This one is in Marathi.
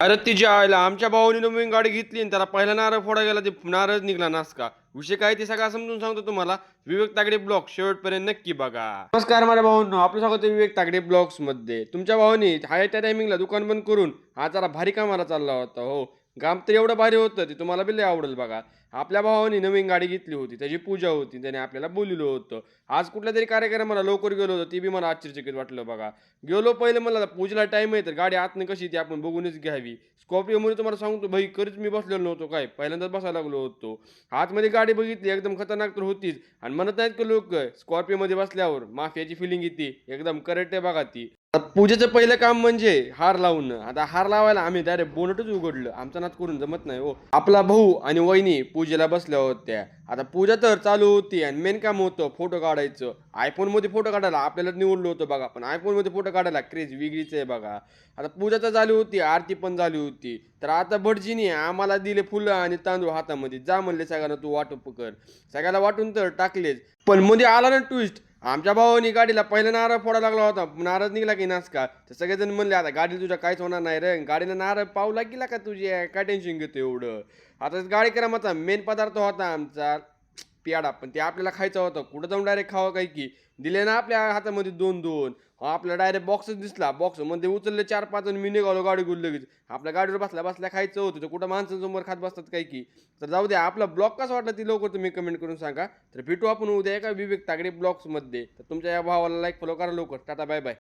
अरे तिच्या आईला आमच्या भावाने नवीन गाडी घेतली आणि त्याला पहिला नारळ फोडा गेला ते नारळ निघाला नासका. विषय काय ते सगळं समजून सांगतो तुम्हाला. विवेक तागडे ब्लॉग शेवटपर्यंत नक्की बघा. नमस्कार माझ्या भावांनो, आपलं स्वागत आहे विवेक तागडे ब्लॉग्स मध्ये. तुमच्या भावाने हाय त्या टायमिंगला दुकान बंद करून हा जरा भारी कामाला चालला होता. हो, काम तर एवढं भारी होतं ते तुम्हाला बी लय आवडेल बघा. आपल्या भावाने नवीन गाडी घेतली होती, त्याची पूजा होती, त्याने आपल्याला बोलवलं होतं. आज कुठल्या तरी कार्यक्रमाला लवकर गेलो होतो, ते बी मला आश्चर्यचकित वाटलं बघा. गेलो पहिले मला पूजेला टाइम आहे तर गाडी आतनं कशी ती आपण बघूनच घ्यावी. स्कॉर्पिओमध्ये तुम्हाला सांगतो भाई, खरंच मी बसलेलो नव्हतो काय, पहिल्यांदाच बसायला लागलो होतो. आतमध्ये गाडी बघितली एकदम खतरनाक तर होतीच. आणि म्हणत नाहीत की लोक स्कॉर्पिओमध्ये बसल्यावर माफियाची फिलिंग येते, एकदम करेक्ट आहे बघा ती. आता पूजेचं पहिलं काम म्हणजे हार लावणं. आता हार लावायला आम्ही डायरेक्ट बोनटच उघडलं, आमचा नाद करून जमत नाही हो. आपला भाऊ आणि वहिनी पूजेला बसल्या होत्या. आता पूजा तर चालू होती आणि मेन काम होतं फोटो काढायचं. आयफोनमध्ये फोटो काढायला आपल्याला निवडलं होतं बघा, पण आयफोनमध्ये फोटो काढायला क्रेज वेगळीच आहे बघा. आता पूजा तर झाली होती, आरती पण झाली होती. तर आता भटजीने आम्हाला दिले फुलं आणि तांदूळ हातामध्ये. जा म्हणले सगळ्यांना तू वाटप कर. सगळ्याला वाटून तर टाकलेच. पण मध्ये आला ना ट्विस्ट. आमच्या भावानी गाडीला पहिला नारळ फोडायला लागला होता, नारळ निघला की नासका. तर सगळेजण म्हणले आता गाडीला तुझ्या काहीच होणार नाही रे, गाडीला नारळ पावला गेला का तुझ्या, काय टेन्शन घेतो एवढं. आता कार्यक्रमाचा मेन पदार्थ होता आमचा पेढा, पण ते आपल्याला खायचा होता. कुठं जाऊन डायरेक्ट खावं काय की. दिले ना आपल्या हातामध्ये दोन दोन. आपला डायरेक्ट बॉक्सच दिसला, बॉक्स मध्ये उचलले 4-5 आणि मी निघालो गाडी घेऊन लगेच. आपल्या गाडीवर बसल्या बसल्या खायचं होतं, तर कुठं माणसांसमोर खात बसतात काय की. तर जाऊ द्या, आपला ब्लॉग कसा वाटला ती लवकर तुम्ही कमेंट करून सांगा. तर भेटू आपण उद्या एका विवेक तागडे ब्लॉग्समध्ये. तर तुमच्या या भावाला लाईक फॉलो करा लवकर. Tata bye bye.